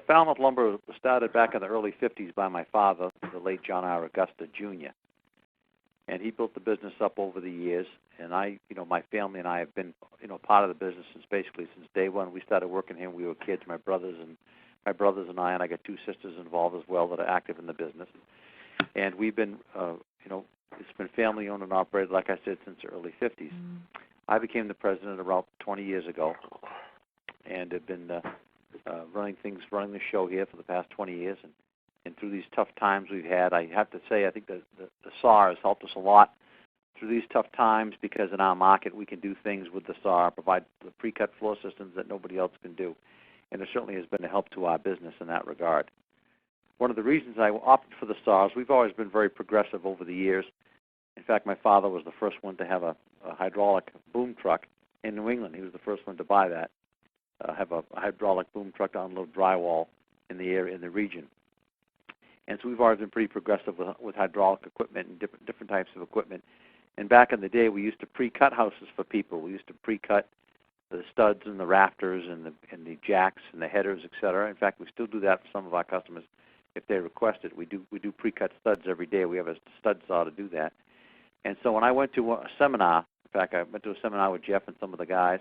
Falmouth Lumber was started back in the early 50s by my father, the late John R. Augusta Jr., and he built the business up over the years. And my family and I have been, part of the business since day one. We started working here when we were kids. My brothers and I got two sisters involved as well that are active in the business. And we've been, it's been family owned and operated, like I said, since the early 50s. I became the president about 20 years ago, and have been running the show here for the past 20 years. And through these tough times we've had, I have to say, I think the SAW has helped us a lot through these tough times, because in our market we can do things with the SAW, provide the pre-cut floor systems that nobody else can do. And it certainly has been a help to our business in that regard. One of the reasons I opted for the SAWs, we've always been very progressive over the years. In fact, my father was the first one to have a hydraulic boom truck in New England. He was the first one to buy that, have a hydraulic boom truck to unload drywall in the area, in the region. And so we've always been pretty progressive with hydraulic equipment and different types of equipment. And back in the day, we used to pre-cut houses for people. We used to pre-cut the studs and the rafters and the jacks and the headers, etc. In fact, we still do that for some of our customers if they request it. We do pre-cut studs every day. We have a stud saw to do that. And so when I went to a seminar, in fact, I went to a seminar with Jeff and some of the guys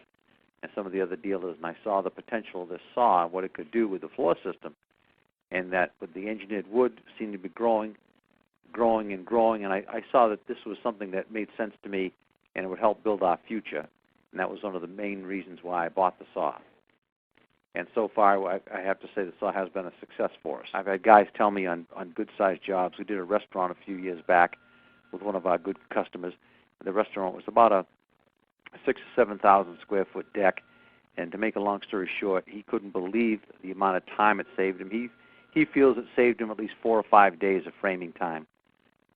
and some of the other dealers, and I saw the potential of this saw and what it could do with the floor system, and that with the engineered wood seemed to be growing, and I saw that this was something that made sense to me and it would help build our future. And that was one of the main reasons why I bought the saw. And so far, I have to say the saw has been a success for us. I've had guys tell me on good-sized jobs. We did a restaurant a few years back with one of our good customers. The restaurant was about a 6,000 to 7,000 square foot deck. And to make a long story short, he couldn't believe the amount of time it saved him. He feels it saved him at least 4 or 5 days of framing time.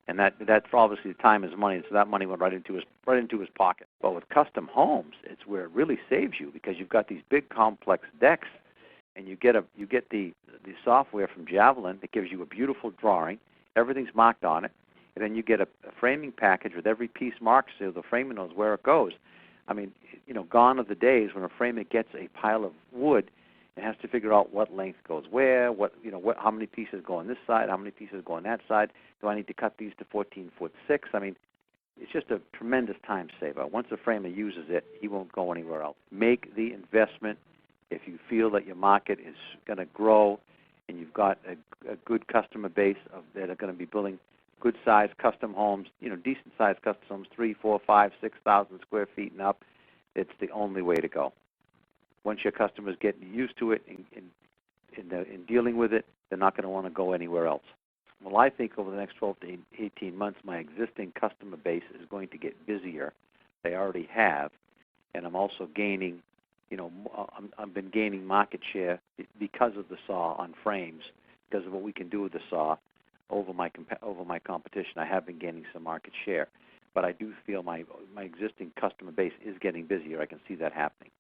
And that's obviously the time is money, so that money went right into his pocket. But with custom homes, it's where it really saves you, because you've got these big complex decks, and you get the software from Javelin that gives you a beautiful drawing. Everything's marked on it, and then you get a framing package with every piece marked so the framer knows where it goes. I mean, gone are the days when a framer gets a pile of wood and has to figure out what length goes where, how many pieces go on this side, how many pieces go on that side. Do I need to cut these to 14'6"? I mean, it's just a tremendous time saver. Once a framer uses it, he won't go anywhere else. Make the investment if you feel that your market is going to grow and you've got a good customer base that are going to be building good-sized custom homes, decent-sized custom homes, 3, 4, 5, 6,000 square feet and up. It's the only way to go. Once your customers get used to it in dealing with it, they're not going to want to go anywhere else. Well, I think over the next 12 to 18 months, my existing customer base is going to get busier. They already have, and I'm also gaining, I've been gaining market share because of the saw on frames, because of what we can do with the saw over my competition. I have been gaining some market share, but I do feel my existing customer base is getting busier. I can see that happening.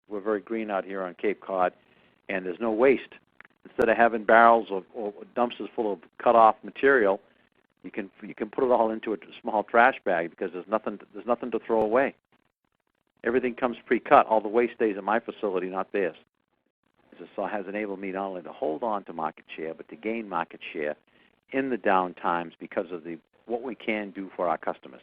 We're very green out here on Cape Cod, and there's no waste. Instead of having barrels or dumpsters full of cut-off material, you can put it all into a small trash bag, because there's nothing to throw away. Everything comes pre-cut. All the waste stays in my facility, not theirs. The saw has enabled me not only to hold on to market share, but to gain market share in the down times because of what we can do for our customers.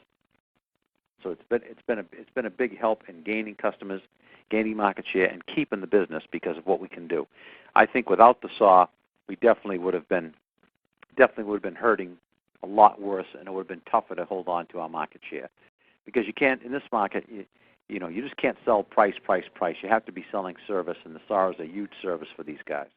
So it's been a big help in gaining customers, gaining market share, and keeping the business because of what we can do. I think without the saw, we definitely would have been hurting a lot worse, and it would have been tougher to hold on to our market share, because you can't in this market. You just can't sell price. You have to be selling service, and the saw is a huge service for these guys.